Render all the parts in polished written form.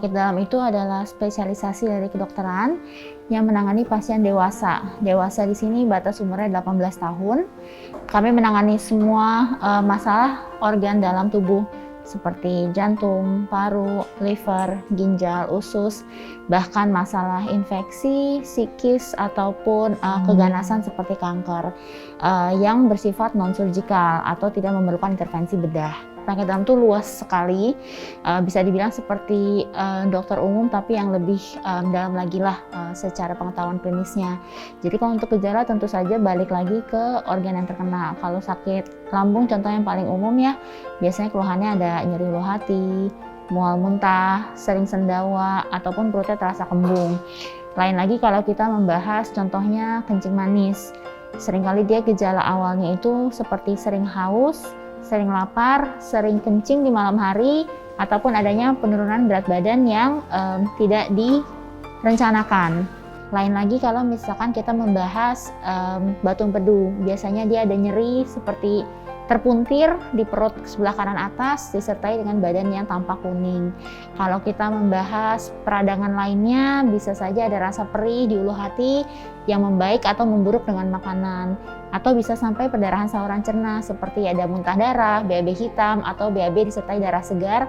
Penyakit dalam itu adalah spesialisasi dari kedokteran yang menangani pasien dewasa. Dewasa di sini batas umurnya 18 tahun. Kami menangani semua masalah organ dalam tubuh seperti jantung, paru, liver, ginjal, usus, bahkan masalah infeksi, psikis ataupun keganasan seperti kanker yang bersifat non-surgikal atau tidak memerlukan intervensi bedah. Penyakit dalam itu luas sekali, bisa dibilang seperti dokter umum tapi yang lebih dalam lagi lah secara pengetahuan klinisnya. Jadi kalau untuk gejala tentu saja balik lagi ke organ yang terkena. Kalau sakit lambung contoh yang paling umum ya, biasanya keluhannya ada nyeri ulu hati, mual muntah, sering sendawa, ataupun perutnya terasa kembung. Lain lagi kalau kita membahas contohnya kencing manis. Seringkali dia gejala awalnya itu seperti sering haus, sering lapar, sering kencing di malam hari, ataupun adanya penurunan berat badan yang tidak direncanakan. Lain lagi kalau misalkan kita membahas batu empedu, biasanya dia ada nyeri seperti terpuntir di perut sebelah kanan atas disertai dengan badan yang tampak kuning. Kalau kita membahas peradangan lainnya, bisa saja ada rasa perih di ulu hati yang membaik atau memburuk dengan makanan, atau bisa sampai perdarahan saluran cerna seperti ada muntah darah, BAB hitam, atau BAB disertai darah segar,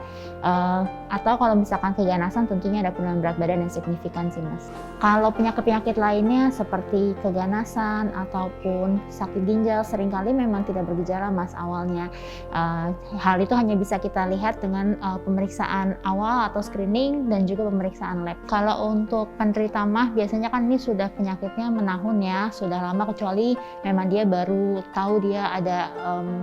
atau kalau misalkan keganasan tentunya ada penurunan berat badan yang signifikan sih Mas. Kalau penyakit-penyakit lainnya seperti keganasan ataupun sakit ginjal seringkali memang tidak bergejala Mas awalnya. Hal itu hanya bisa kita lihat dengan pemeriksaan awal atau screening dan juga pemeriksaan lab. Kalau untuk penderita MAH biasanya kan ini sudah penyakitnya menahun ya, sudah lama, kecuali memang dia baru tahu dia ada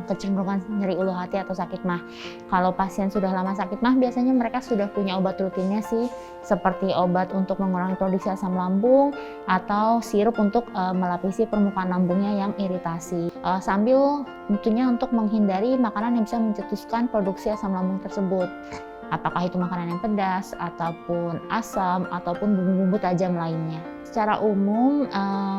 kecenderungan nyeri ulu hati atau sakit MAH. Kalau pasien sudah lama sakit MAH biasanya mereka sudah punya obat rutinnya sih, seperti obat untuk mengurangi produksi asam lambung atau sirup untuk melapisi permukaan lambungnya yang iritasi. Sambil tentunya untuk menghindari makanan yang bisa mencetuskan produksi asam lambung tersebut. Apakah itu makanan yang pedas, ataupun asam, ataupun bumbu-bumbu tajam lainnya. Secara umum,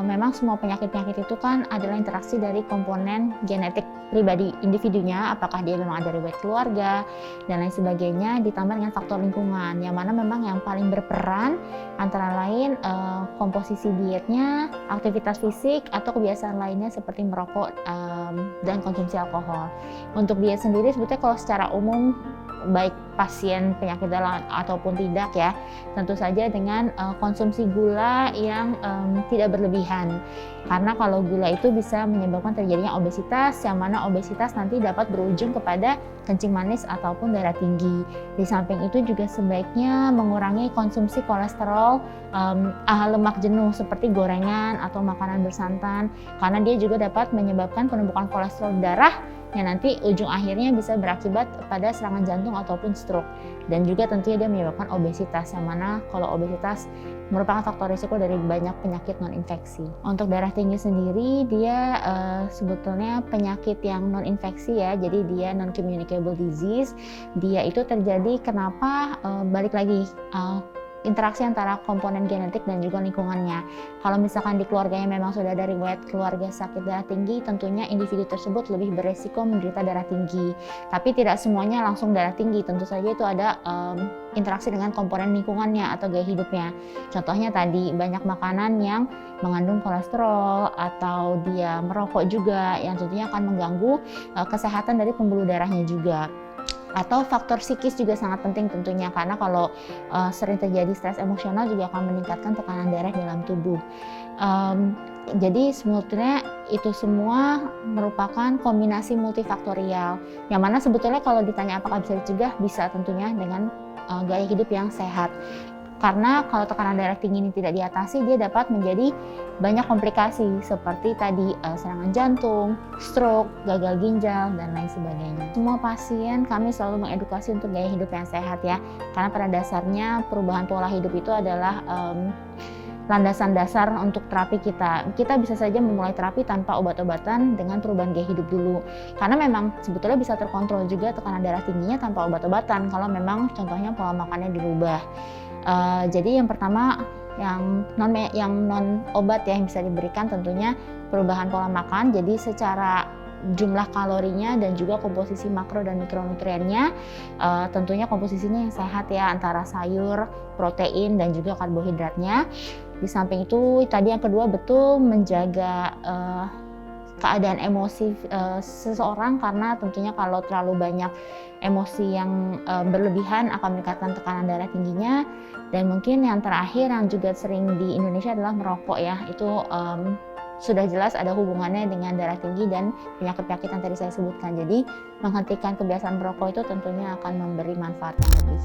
memang semua penyakit-penyakit itu kan adalah interaksi dari komponen genetik pribadi individunya, apakah dia memang ada riwayat keluarga, dan lain sebagainya, ditambah dengan faktor lingkungan, yang mana memang yang paling berperan antara lain komposisi dietnya, aktivitas fisik, atau kebiasaan lainnya seperti merokok dan konsumsi alkohol. Untuk diet sendiri sebetulnya kalau secara umum, baik pasien penyakit dalam ataupun tidak ya, tentu saja dengan konsumsi gula yang tidak berlebihan, karena kalau gula itu bisa menyebabkan terjadinya obesitas, yang mana obesitas nanti dapat berujung kepada kencing manis ataupun darah tinggi. Di samping itu juga sebaiknya mengurangi konsumsi kolesterol lemak jenuh seperti gorengan atau makanan bersantan, karena dia juga dapat menyebabkan penumpukan kolesterol darah yang nanti ujung akhirnya bisa berakibat pada serangan jantung ataupun stroke, dan juga tentunya dia menyebabkan obesitas, yang mana kalau obesitas merupakan faktor risiko dari banyak penyakit non-infeksi. Untuk darah tinggi sendiri dia sebetulnya penyakit yang non-infeksi ya, jadi dia non-communicable disease. Dia itu terjadi kenapa balik lagi interaksi antara komponen genetik dan juga lingkungannya. Kalau misalkan di keluarganya memang sudah ada riwayat keluarga sakit darah tinggi, tentunya individu tersebut lebih beresiko menderita darah tinggi. Tapi tidak semuanya langsung darah tinggi, tentu saja itu ada interaksi dengan komponen lingkungannya atau gaya hidupnya. Contohnya tadi banyak makanan yang mengandung kolesterol, atau dia merokok juga yang tentunya akan mengganggu kesehatan dari pembuluh darahnya juga. Atau faktor psikis juga sangat penting tentunya, karena kalau sering terjadi stres emosional juga akan meningkatkan tekanan darah dalam tubuh. Jadi sebetulnya itu semua merupakan kombinasi multifaktorial, yang mana sebetulnya kalau ditanya apakah bisa dicegah, bisa tentunya dengan gaya hidup yang sehat. Karena kalau tekanan darah tinggi ini tidak diatasi, dia dapat menjadi banyak komplikasi seperti tadi serangan jantung, stroke, gagal ginjal, dan lain sebagainya. Semua pasien kami selalu mengedukasi untuk gaya hidup yang sehat ya, karena pada dasarnya perubahan pola hidup itu adalah landasan dasar untuk terapi kita. Kita bisa saja memulai terapi tanpa obat-obatan dengan perubahan gaya hidup dulu. Karena memang sebetulnya bisa terkontrol juga tekanan darah tingginya tanpa obat-obatan kalau memang contohnya pola makannya dirubah. Jadi yang pertama yang non obat ya yang bisa diberikan tentunya perubahan pola makan. Jadi secara jumlah kalorinya dan juga komposisi makro dan mikronutriennya. Tentunya komposisinya yang sehat ya, antara sayur, protein, dan juga karbohidratnya. Di samping itu tadi yang kedua betul menjaga keadaan emosi seseorang, karena tentunya kalau terlalu banyak emosi yang berlebihan akan meningkatkan tekanan darah tingginya. Dan mungkin yang terakhir yang juga sering di Indonesia adalah merokok ya, itu sudah jelas ada hubungannya dengan darah tinggi dan penyakit-penyakit yang tadi saya sebutkan. Jadi menghentikan kebiasaan merokok itu tentunya akan memberi manfaat yang lebih.